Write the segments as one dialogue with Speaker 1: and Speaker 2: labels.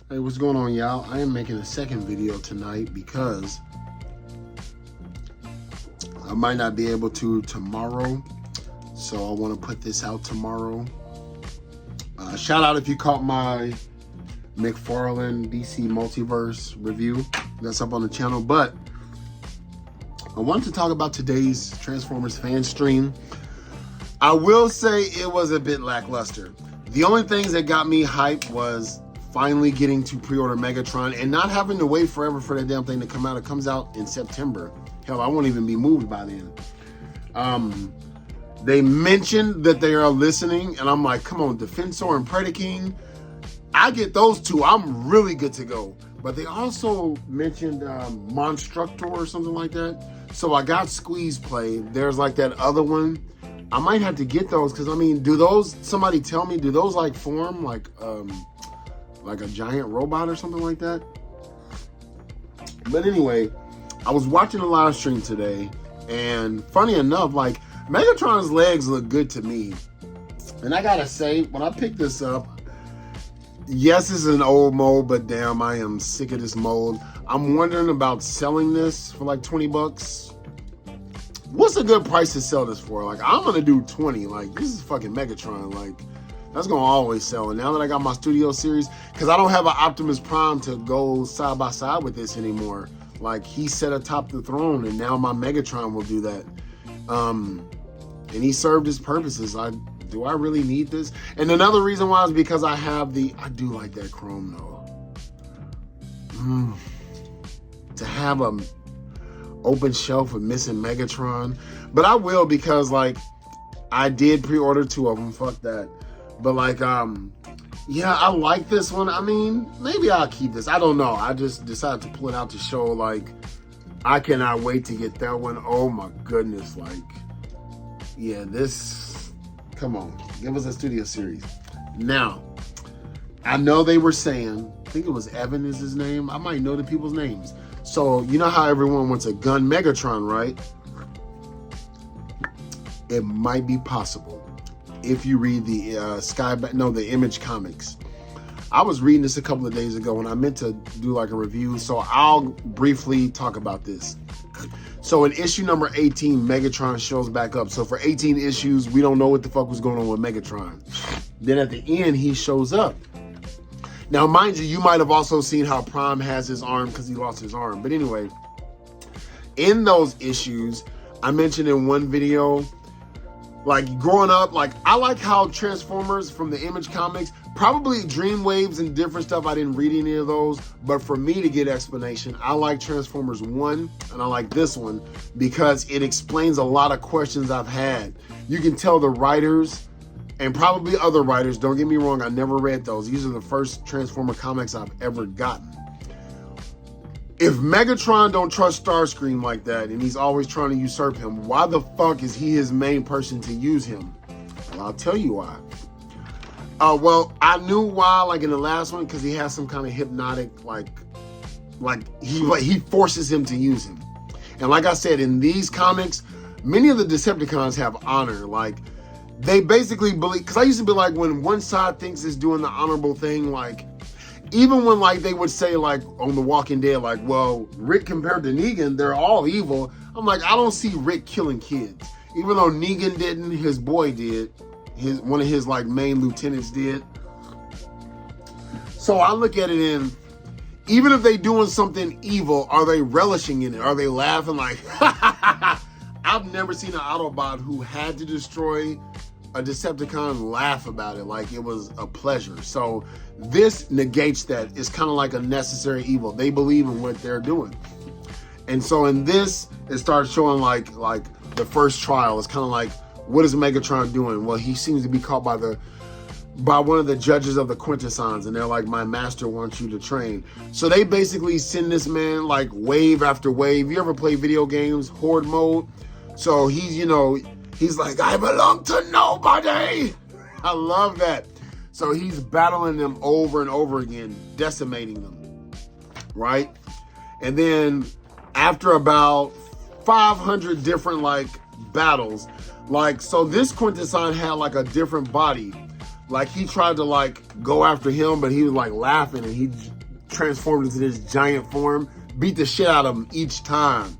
Speaker 1: Hey, what's going on, y'all? I am making a second video tonight because I might not be able to tomorrow, so I want to put this out tomorrow. Shout out if you caught my McFarlane DC Multiverse review. That's up on the channel, but I wanted to talk about today's Transformers fan stream. I will say it was a bit lackluster. The only things that got me hyped was finally getting to pre-order Megatron and not having to wait forever for that damn thing to come out. It comes out in September. Hell, I won't even be moved by then. They mentioned that they are listening, and I'm like, come on, Defensor and Predaking. I get those two, I'm really good to go. But they also mentioned Monstructor or something like that. So I got Squeeze Play. There's like that other one. I might have to get those because, I mean, do those, somebody tell me, do those like form like a giant robot or something like that? But anyway, I was watching a live stream today, and funny enough, like, Megatron's legs look good to me. And I gotta say, when I picked this up, yes, it's an old mold, but damn, I am sick of this mold. I'm wondering about selling this for like 20 bucks. What's a good price to sell this for? Like, I'm gonna do 20. Like, this is fucking Megatron. Like, that's gonna always sell. And now that I got my Studio Series, because I don't have an Optimus Prime to go side by side with this anymore. Like, he sat atop the throne, and now my Megatron will do that. And he served his purposes. Do I really need this? And another reason why is because I do like that chrome though. To have a open shelf of missing Megatron. But I will, because like, I did pre-order 2 of them, fuck that. But like, yeah, I like this one. I mean, maybe I'll keep this. I don't know. I just decided to pull it out to show, like, I cannot wait to get that one. Oh my goodness. Like, yeah, this, come on, give us a Studio Series. Now, I know they were saying, I think it was Evan is his name. I might know the people's names. So, you know how everyone wants a gun Megatron, right? It might be possible if you read the the Image comics. I was reading this a couple of days ago and I meant to do like a review, so I'll briefly talk about this. So in issue number 18, Megatron shows back up. So for 18 issues, we don't know what the fuck was going on with Megatron. Then at the end, he shows up. Now, mind you might have also seen how Prime has his arm because he lost his arm. But anyway, in those issues, I mentioned in one video, like growing up, like I like how Transformers from the Image comics, probably Dreamwaves and different stuff, I didn't read any of those, but for me to get explanation, I like Transformers 1 and I like this one because it explains a lot of questions I've had. You can tell the writers and probably other writers, don't get me wrong, I never read those. These are the first Transformer comics I've ever gotten. If Megatron don't trust Starscream like that and he's always trying to usurp him, why the fuck is he his main person to use him? Well, I'll tell you why. Well, I knew why, like in the last one, because he has some kind of hypnotic, like he forces him to use him. And like I said, in these comics, many of the Decepticons have honor. Like, they basically believe, because I used to be like, when one side thinks it's doing the honorable thing, like, even when like they would say like on The Walking Dead, like, well, Rick compared to Negan, they're all evil. I'm like, I don't see Rick killing kids. Even though Negan didn't, his boy did. One of his like main lieutenants did. So I look at it in, even if they doing something evil, are they relishing in it? Are they laughing like, I've never seen an Autobot who had to destroy a Decepticon laugh about it like it was a pleasure. So this negates that. It's kind of like a necessary evil. They believe in what they're doing. And so in this, it starts showing like the first trial. It's kind of like, what is Megatron doing? Well, he seems to be caught by one of the judges of the Quintessons, and they're like, my master wants you to train. So they basically send this man like wave after wave. You ever play video games, horde mode? So he's, you know, he's like, I belong to nobody. I love that. So he's battling them over and over again, decimating them, right? And then after about 500 different like battles, like, so this Quintesson had like a different body. Like he tried to like go after him, but he was like laughing and he transformed into this giant form, beat the shit out of him each time.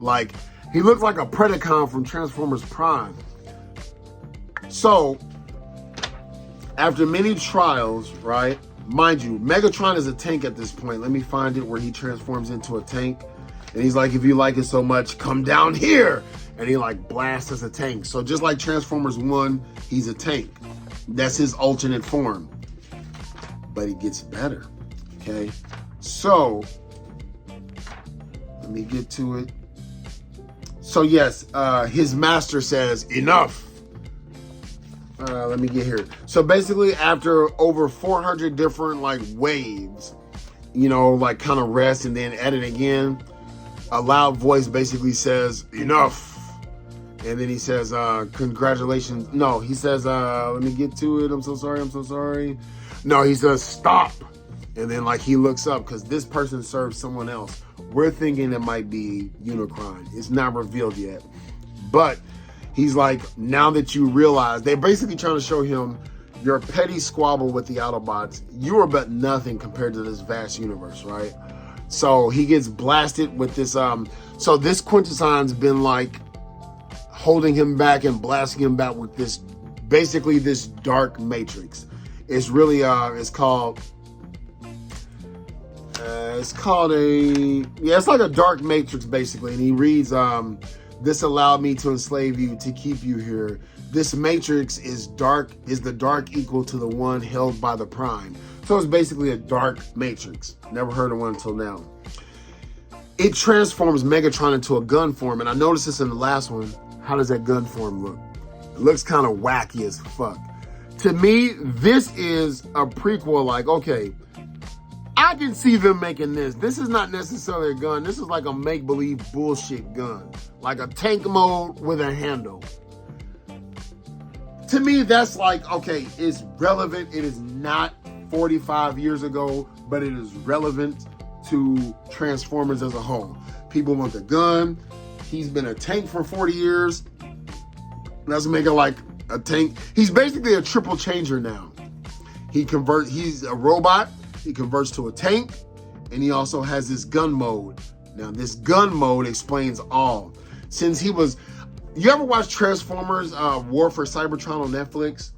Speaker 1: Like he looks like a Predacon from Transformers Prime. So after many trials, right? Mind you, Megatron is a tank at this point. Let me find it where he transforms into a tank. And he's like, if you like it so much, come down here. And he like blasts as a tank. So just like Transformers 1, he's a tank. That's his alternate form. But he gets better, okay? So, let me get to it. So yes, his master says, enough. Let me get here. So basically after over 400 different like waves, you know, like kind of rest and then edit again, a loud voice basically says, enough. And then he says, congratulations. No, he says, let me get to it. I'm so sorry. No, he says, stop. And then like he looks up because this person serves someone else. We're thinking it might be Unicron. It's not revealed yet. But he's like, now that you realize, they're basically trying to show him your petty squabble with the Autobots. You are but nothing compared to this vast universe, right? So he gets blasted with this. So this Quintesson's been like holding him back and blasting him back with this, basically this dark matrix. It's really, it's like a dark matrix basically. And he reads, this allowed me to enslave you, to keep you here. This matrix is the dark equal to the one held by the Prime. So it's basically a dark matrix. Never heard of one until now. It transforms Megatron into a gun form. And I noticed this in the last one. How does that gun form look? It looks kind of wacky as fuck. To me, this is a prequel. Like, okay, I can see them making this. This is not necessarily a gun. This is like a make-believe bullshit gun. Like a tank mode with a handle. To me, that's like, okay, it's relevant. It is not 45 years ago, but it is relevant to Transformers as a whole. People want the gun. He's been a tank for 40 years. Let's make it like a tank. He's basically a triple changer now. He's a robot. He converts to a tank. And he also has this gun mode. Now, this gun mode explains all. Since he was... You ever watch Transformers War for Cybertron on Netflix?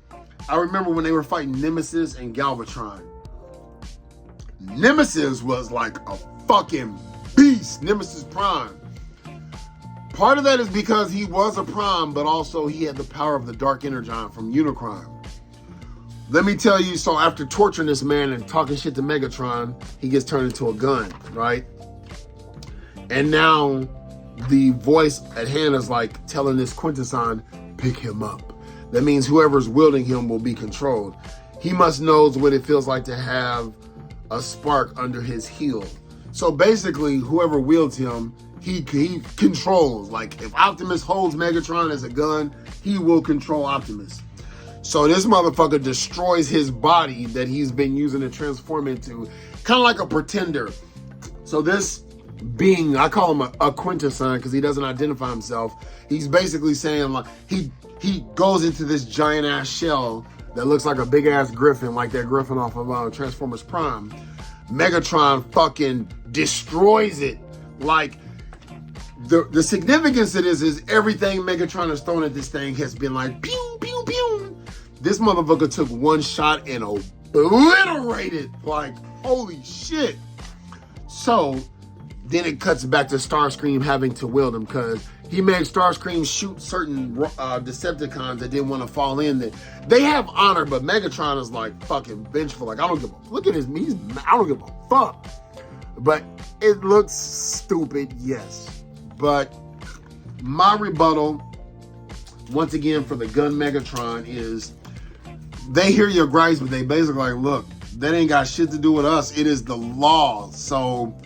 Speaker 1: I remember when they were fighting Nemesis and Galvatron. Nemesis was like a fucking beast. Nemesis Prime. Part of that is because he was a Prime, but also he had the power of the Dark Energon from Unicron. Let me tell you, so after torturing this man and talking shit to Megatron, he gets turned into a gun, right? And now the voice at hand is like telling this Quintesson, pick him up. That means whoever's wielding him will be controlled. He must knows what it feels like to have a spark under his heel. So basically, whoever wields him, he controls. Like if Optimus holds Megatron as a gun, he will control Optimus. So this motherfucker destroys his body that he's been using to transform into, kind of like a pretender. So this being, I call him a Quintesson because he doesn't identify himself. He's basically saying like he goes into this giant ass shell that looks like a big ass griffin, like that griffin off of Transformers Prime. Megatron fucking destroys it. Like the significance of this is everything Megatron has thrown at this thing has been like pew pew pew. This motherfucker took one shot and obliterated. Like holy shit. So then it cuts back to Starscream having to wield him because he made Starscream shoot certain Decepticons that didn't want to fall in. That they have honor, but Megatron is like fucking vengeful. Like I don't give a look at his knees. I don't give a fuck. But it looks stupid, yes. But my rebuttal, once again, for the gun Megatron is they hear your gripes, but they basically like, look, that ain't got shit to do with us. It is the law. So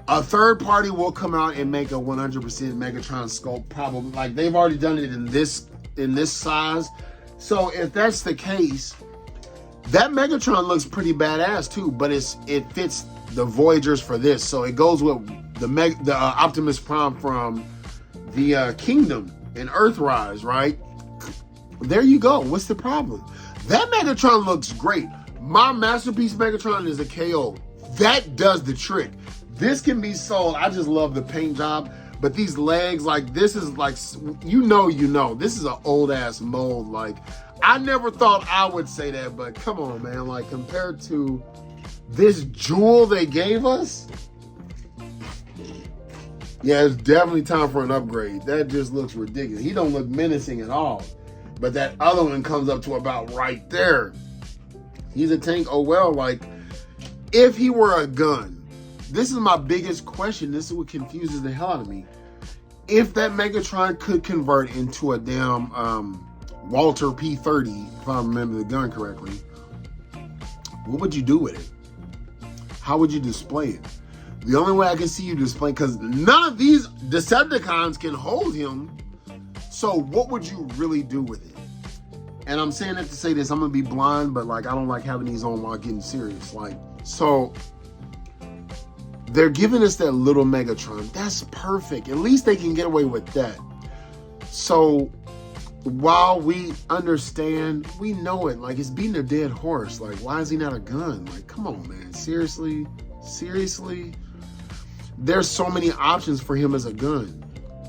Speaker 1: a third party will come out and make a 100% Megatron sculpt, probably. Like they've already done it in this size. So if that's the case, that Megatron looks pretty badass too. But it fits the Voyagers for this. So it goes with the Optimus Prime from the Kingdom in Earthrise, right? There you go. What's the problem? That Megatron looks great. My masterpiece Megatron is a KO. That does the trick. This can be sold. I just love the paint job. But these legs, like, this is like, you know. This is an old ass mold. Like, I never thought I would say that, but come on, man. Like, compared to this jewel they gave us, yeah, it's definitely time for an upgrade. That just looks ridiculous. He don't look menacing at all. But that other one comes up to about right there. He's a tank. Oh, well, like, if he were a gun, this is my biggest question. This is what confuses the hell out of me. If that Megatron could convert into a damn Walter P30, if I remember the gun correctly, what would you do with it? How would you display it? The only way I can see you display, because none of these Decepticons can hold him. So what would you really do with it? And I'm saying that to say this, I'm gonna be blind, but like, I don't like having these on while getting serious. Like, so they're giving us that little Megatron. That's perfect. At least they can get away with that. So while we understand, we know it. Like, it's beating a dead horse. Like, why is he not a gun? Like, come on, man. Seriously? Seriously? There's so many options for him as a gun.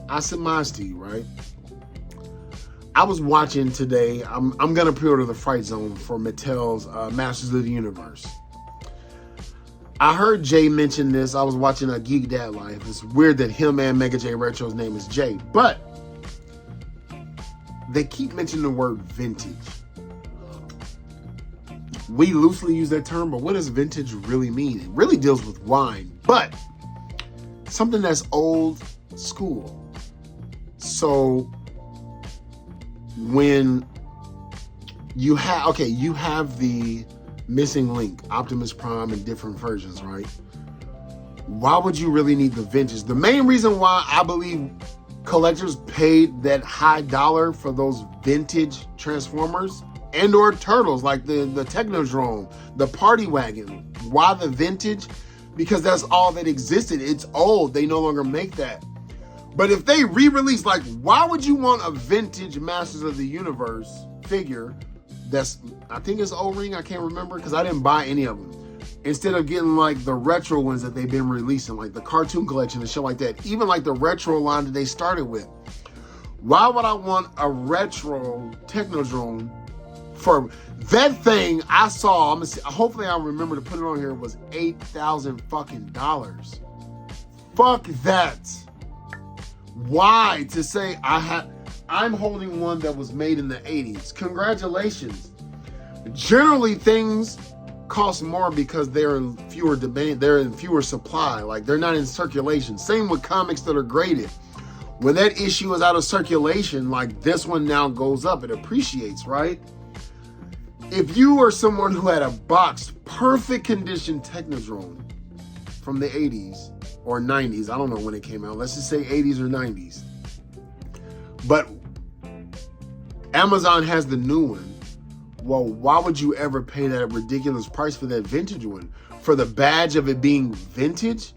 Speaker 1: I surmise to you, right? I was watching today. I'm going to pre-order the Fright Zone for Mattel's Masters of the Universe. I heard Jay mention this. I was watching a Geek Dad Life. It's weird that him and Mega J Retro's name is Jay, but they keep mentioning the word vintage. We loosely use that term, but what does vintage really mean? It really deals with wine, but something that's old school. So when you have the Missing Link, Optimus Prime in different versions, right? Why would you really need the vintage? The main reason why I believe collectors paid that high dollar for those vintage Transformers and or Turtles, like the Technodrome, the Party Wagon. Why the vintage? Because that's all that existed. It's old. They no longer make that. But if they re-release, like, why would you want a vintage Masters of the Universe figure that's, I think it's O-Ring, I can't remember, because I didn't buy any of them, instead of getting like the retro ones that they've been releasing, like the cartoon collection and shit like that, even like the retro line that they started with? Why would I want a retro Technodrome for that thing? I saw, I'm gonna see, hopefully I remember to put it on here, it was $8,000 fucking dollars. Fuck that. Why? To say I'm holding one that was made in the 80s. Congratulations. Generally, things cost more because they're in fewer demand, they're in fewer supply. Like, they're not in circulation. Same with comics that are graded. When that issue is out of circulation, like this one now goes up, it appreciates, right? If you are someone who had a boxed, perfect condition Technodrome from the 80s or 90s, I don't know when it came out, let's just say 80s or 90s, but Amazon has the new one, well, why would you ever pay that ridiculous price for that vintage one? For the badge of it being vintage?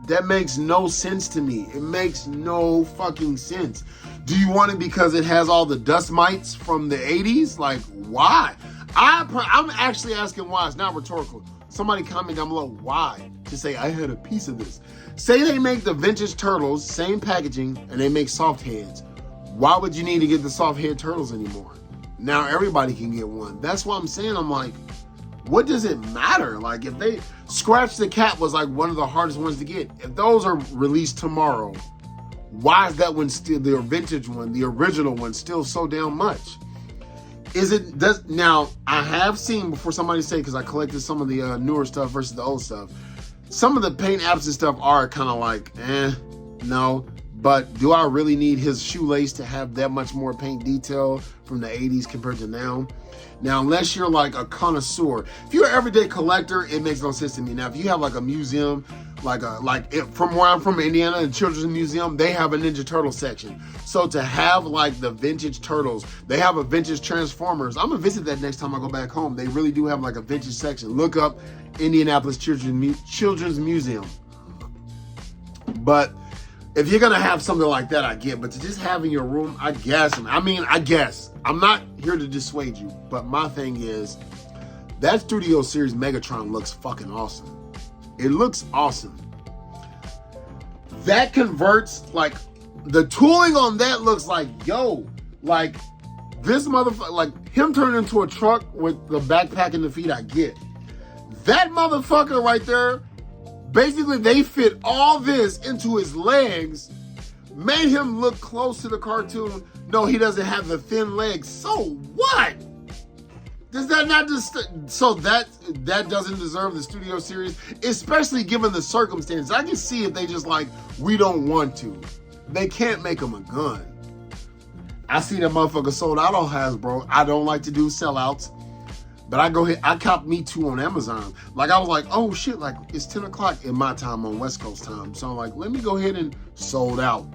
Speaker 1: That makes no sense to me. It makes no fucking sense. Do you want it because it has all the dust mites from the 80s? Like, why? I'm actually asking why. It's not rhetorical. Somebody comment down below why, to say I had a piece of this. Say they make the vintage Turtles, same packaging, and they make soft heads. Why would you need to get the soft head Turtles anymore? Now everybody can get one. That's what I'm saying. I'm like, what does it matter? Like, if they, Scratch the Cat was like one of the hardest ones to get. If those are released tomorrow, why is that one still, the vintage one, the original one, still so damn much? Now, I have seen before somebody say, because I collected some of the newer stuff versus the old stuff, some of the paint apps and stuff are kind of like, no. But do I really need his shoelace to have that much more paint detail from the 80s compared to now? Now, unless you're like a connoisseur, if you're an everyday collector, it makes no sense to me. Now, if you have like a museum, from where I'm from, Indiana, the Children's Museum, they have a Ninja Turtle section. So to have like the vintage Turtles, they have a vintage Transformers. I'm gonna visit that next time I go back home. They really do have like a vintage section. Look up Indianapolis Children's Museum. But If you're gonna have something like that, I get. But to just have in your room, I guess. I guess. I'm not here to dissuade you, but my thing is that Studio Series Megatron looks fucking awesome. It looks awesome. That converts, like, the tooling on that looks like, yo, like, this motherfucker, like, him turning into a truck with the backpack and the feet, I get. That motherfucker right there, basically they fit all this into his legs, made him look close to the cartoon. No, he doesn't have the thin legs. So what? Does that not just, so that doesn't deserve the Studio Series, especially given the circumstances. I can see if they just like, we don't want to. They can't make him a gun. I see that motherfucker sold out on Hasbro. I don't like to do sellouts, but I go ahead, I cop Me Too on Amazon. Like, I was like, oh shit, like, it's 10 o'clock in my time on West Coast time. So I'm like, let me go ahead and sold out.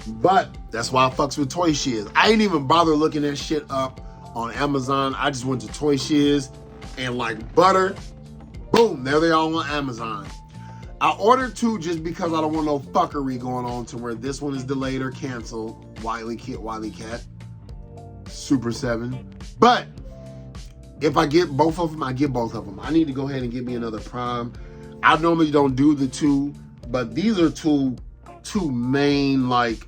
Speaker 1: But that's why I fucks with Toy Shiz. I ain't even bother looking that shit up on Amazon. I just went to Toy Shiz and like butter, boom, there they are on Amazon. I ordered 2 just because I don't want no fuckery going on to where this one is delayed or canceled. Wily Cat, Super 7. But if I get both of them, I get both of them. I need to go ahead and get me another Prime. I normally don't do the 2, but these are two main, like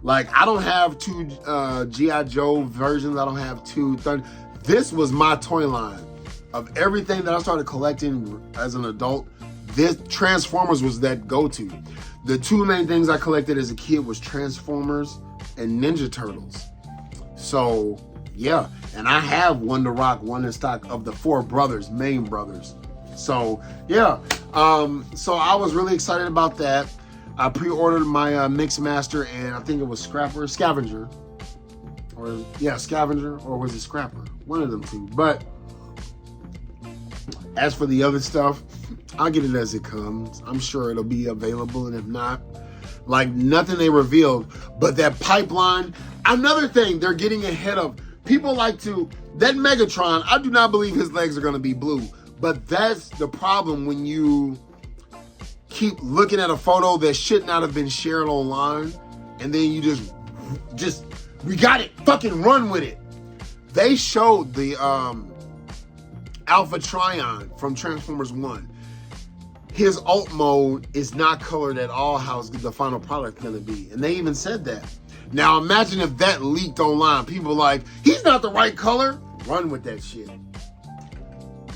Speaker 1: I don't have 2 G.I. Joe versions. I don't have 2 30. This was my toy line. Of everything that I started collecting as an adult, this Transformers was that go-to. The 2 main things I collected as a kid was Transformers and Ninja Turtles. So, yeah. And I have one to rock, one in stock of the 4 brothers, main brothers. So, yeah. So I was really excited about that. I pre-ordered my Mixmaster, and I think it was Scavenger. Scavenger, or was it Scrapper? One of them 2. But as for the other stuff, I'll get it as it comes. I'm sure it'll be available, and if not, like, nothing they revealed. But that pipeline, another thing they're getting ahead of. People like to, that Megatron, I do not believe his legs are going to be blue. But that's the problem when you keep looking at a photo that should not have been shared online, and then you just we got it, fucking run with it. They showed the Alpha Trion from Transformers 1. His alt mode is not colored at all how the final product gonna be, and they even said that. Now imagine if that leaked online. People like, he's not the right color. Run with that shit.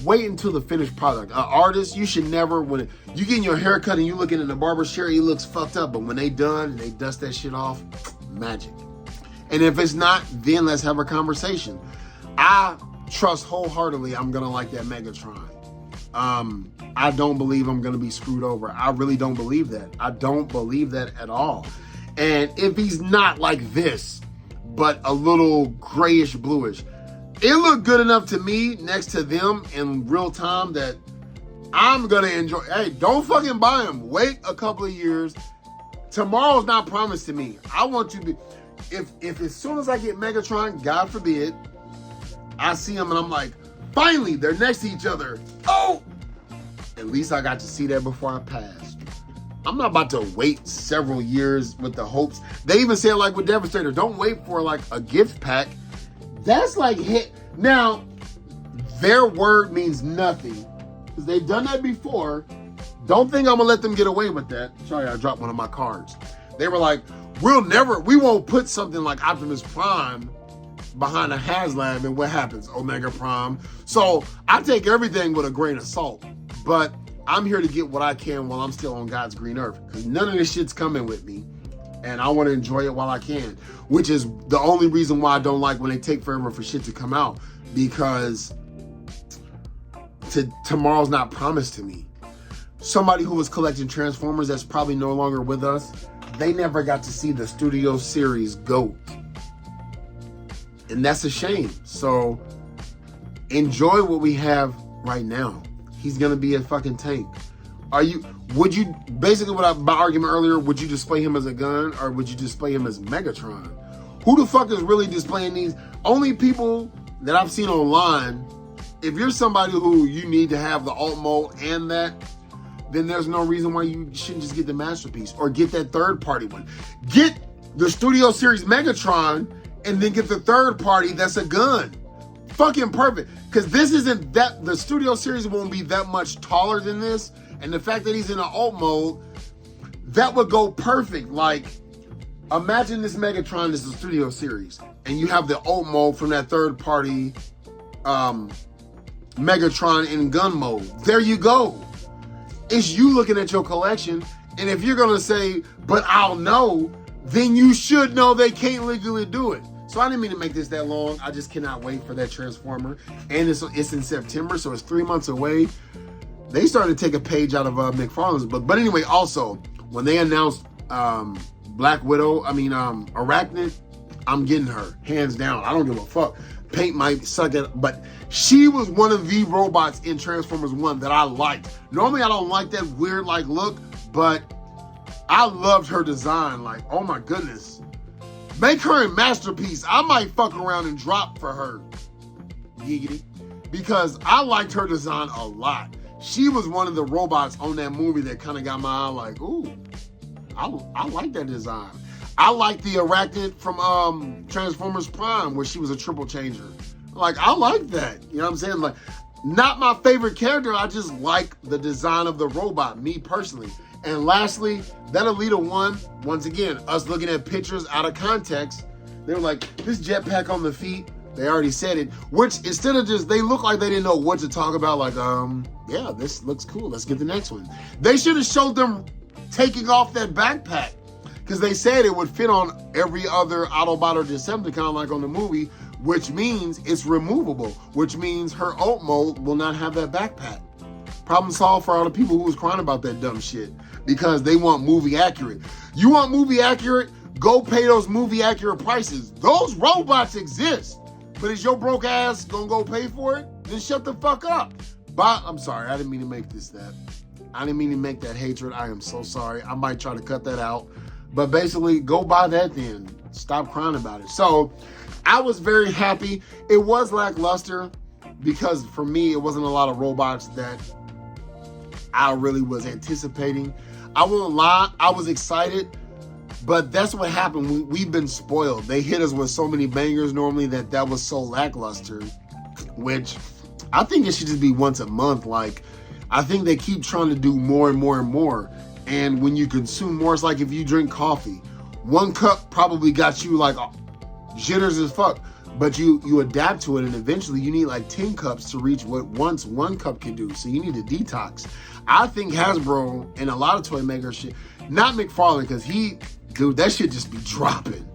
Speaker 1: Wait until the finished product. An artist, you should never, when you getting your hair cut and you looking in the barber chair, he looks fucked up. But when they done and they dust that shit off, magic. And if it's not, then let's have a conversation. I trust wholeheartedly I'm gonna like that Megatron. I don't believe I'm gonna be screwed over. I really don't believe that. I don't believe that at all. And if he's not like this, but a little grayish bluish, it looked good enough to me next to them in real time that I'm gonna enjoy. Hey, don't fucking buy them. Wait a couple of years. Tomorrow's not promised to me. I want you to be, if as soon as I get Megatron, God forbid, I see him and I'm like, finally, they're next to each other. Oh! At least I got to see that before I passed. I'm not about to wait several years with the hopes. They even said, like with Devastator, don't wait for like a gift pack. That's like hit. Now, their word means nothing because they've done that before. Don't think I'm gonna let them get away with that. Sorry, I dropped one of my cards. They were like, we won't put something like Optimus Prime behind a HasLab, and what happens? Omega Prime. So I take everything with a grain of salt, but I'm here to get what I can while I'm still on God's green earth, because none of this shit's coming with me, and I want to enjoy it while I can, which is the only reason why I don't like when they take forever for shit to come out, because tomorrow's not promised to me. Somebody who was collecting Transformers that's probably no longer with us, they never got to see the Studio Series GOAT. And that's a shame. So enjoy what we have right now. He's gonna be a fucking tank. Would you, basically my argument earlier, would you display him as a gun or would you display him as Megatron? Who the fuck is really displaying these? Only people that I've seen online, if you're somebody who you need to have the alt mode and that, then there's no reason why you shouldn't just get the Masterpiece or get that third party one. Get the Studio Series Megatron and then get the third party that's a gun. Fucking perfect. Because this isn't that, the Studio Series won't be that much taller than this. And the fact that he's in an alt mode, that would go perfect. Like, imagine this Megatron is the Studio Series and you have the alt mode from that third party Megatron in gun mode. There you go. It's you looking at your collection, and if you're gonna say, but I'll know, then you should know they can't legally do it. So I didn't mean to make this that long. I just cannot wait for that Transformer. And it's in September, so it's 3 months away. They started to take a page out of McFarlane's book. But anyway, also, when they announced Arachnid, I'm getting her, hands down. I don't give a fuck. Paint might suck it, but she was one of the robots in Transformers 1 that I liked. Normally, I don't like that weird look, but I loved her design. Like, oh my goodness. Make her a Masterpiece. I might fuck around and drop for her. Giggity. Because I liked her design a lot. She was one of the robots on that movie that kind of got my eye like, ooh, I like that design. I like the Arachnid from Transformers Prime, where she was a triple changer. Like, I like that. You know what I'm saying? Like, not my favorite character. I just like the design of the robot, me personally. And lastly, that Alita one, once again, us looking at pictures out of context, they were like, this jetpack on the feet, they already said it. Which, instead of just, they look like they didn't know what to talk about. Like, yeah, this looks cool. Let's get the next one. They should have showed them taking off that backpack. Because they said it would fit on every other Autobot or Decepticon like on the movie, which means it's removable, which means her alt mode will not have that backpack. Problem solved for all the people who was crying about that dumb shit because they want movie accurate. You want movie accurate? Go pay those movie accurate prices. Those robots exist. But is your broke ass gonna go pay for it? Then shut the fuck up. I'm sorry, I didn't mean to make this that. I didn't mean to make that hatred. I am so sorry. I might try to cut that out. But basically, go buy that then. Stop crying about it. So, I was very happy. It was lackluster because for me, it wasn't a lot of robots that I really was anticipating. I won't lie, I was excited, but that's what happened. We've been spoiled. They hit us with so many bangers normally that was so lackluster, which I think it should just be once a month. Like, I think they keep trying to do more and more and more. And when you consume more, it's like if you drink coffee. 1 cup probably got you like jitters as fuck, but you adapt to it, and eventually you need like 10 cups to reach what once 1 cup can do. So you need a detox. I think Hasbro and a lot of toy makers shit, not McFarlane, because dude, that shit just be dropping.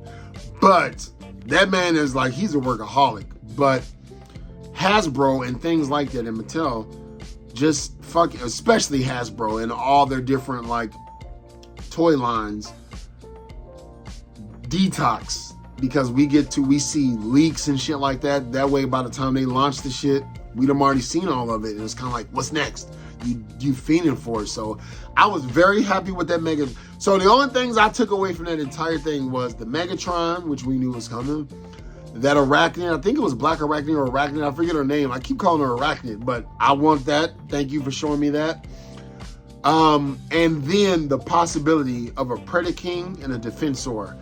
Speaker 1: But that man is like, he's a workaholic. But Hasbro and things like that, and Mattel, just fucking, especially Hasbro and all their different like toy lines, detox, because we see leaks and shit like that. That way, by the time they launch the shit, we'd have already seen all of it. And it's kind of like, what's next? You fiending for it. So I was very happy with that Mega. So the only things I took away from that entire thing was the Megatron, which we knew was coming. That Arachnid, I think it was Black Arachnid or Arachnid, I forget her name. I keep calling her Arachnid, but I want that. Thank you for showing me that. And then the possibility of a Predaking and a Defensor.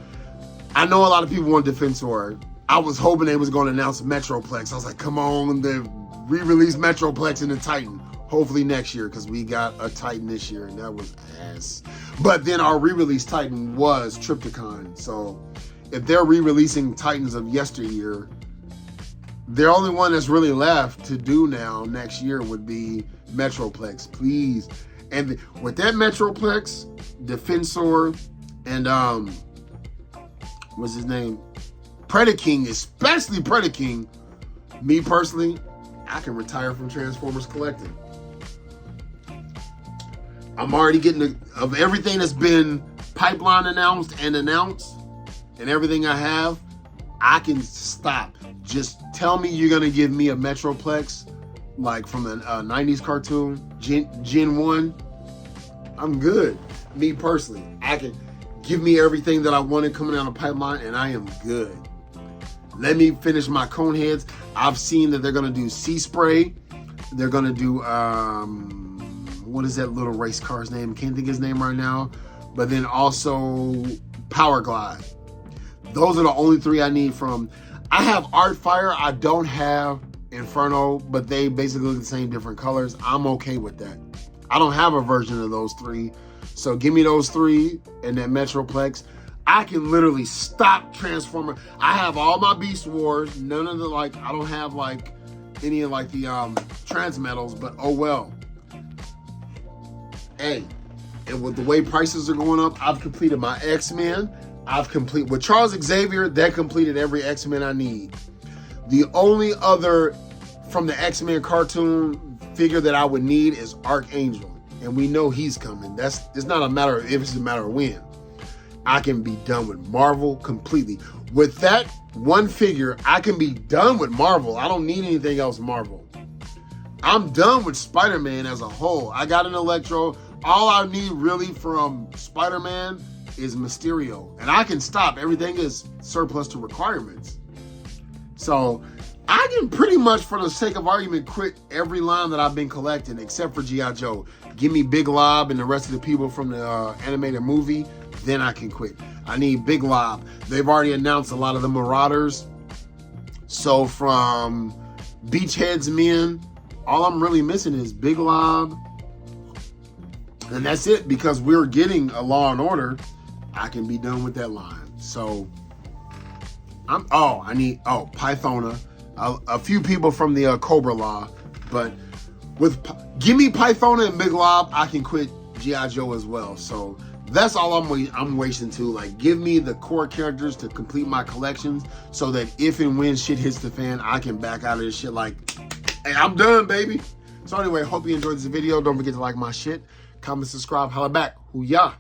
Speaker 1: I know a lot of people want Defensor. I was hoping they was going to announce Metroplex. I was like, come on, they re-release Metroplex and the Titan. Hopefully next year, because we got a Titan this year, and that was ass. But then our re-release Titan was Trypticon, so if they're re-releasing Titans of yesteryear, the only one that's really left to do now next year would be Metroplex, please. And with that Metroplex, Defensor, and what's his name? Predaking, especially Predaking, me personally, I can retire from Transformers collecting. I'm already getting of everything that's been pipeline announced and everything I have, I can stop. Just tell me you're gonna give me a Metroplex, like from a 90s cartoon, Gen 1. I'm good. Me personally, I can give me everything that I wanted coming down the pipeline, and I am good. Let me finish my cone heads. I've seen that they're gonna do Sea Spray. They're gonna do what is that little race car's name? Can't think of his name right now. But then also Power Glide. Those are the only 3 I need from. I have Art Fire. I don't have Inferno, but they basically look the same, different colors. I'm okay with that. I don't have a version of those 3. So give me those 3 and that Metroplex. I can literally stop Transformer. I have all my Beast Wars. None of the, like, I don't have like any of like the Transmetals, but oh well. Hey, and with the way prices are going up, I've completed my X-Men. With Charles Xavier, that completed every X-Men I need. The only other from the X-Men cartoon figure that I would need is Archangel. And we know he's coming. It's not a matter of if, it's a matter of when. I can be done with Marvel completely. With that one figure, I can be done with Marvel. I don't need anything else Marvel. I'm done with Spider-Man as a whole. I got an Electro. All I need really from Spider-Man is Mysterio. And I can stop. Everything is surplus to requirements. So I can pretty much, for the sake of argument, quit every line that I've been collecting except for G.I. Joe. Give me Big Lob and the rest of the people from the animated movie, then I can quit. I need Big Lob. They've already announced a lot of the Marauders. So from Beachhead's Men, all I'm really missing is Big Lob. And that's it, because we're getting a Law and Order. I can be done with that line. So I need Pythona. A few people from the Cobra Law, but give me Pythona and Big Lob, I can quit G.I. Joe as well. So that's all I'm wasting too. Like, give me the core characters to complete my collections so that if and when shit hits the fan, I can back out of this shit like, hey, I'm done, baby. So anyway, hope you enjoyed this video. Don't forget to like my shit, comment, subscribe, holla back. Hoo-yah.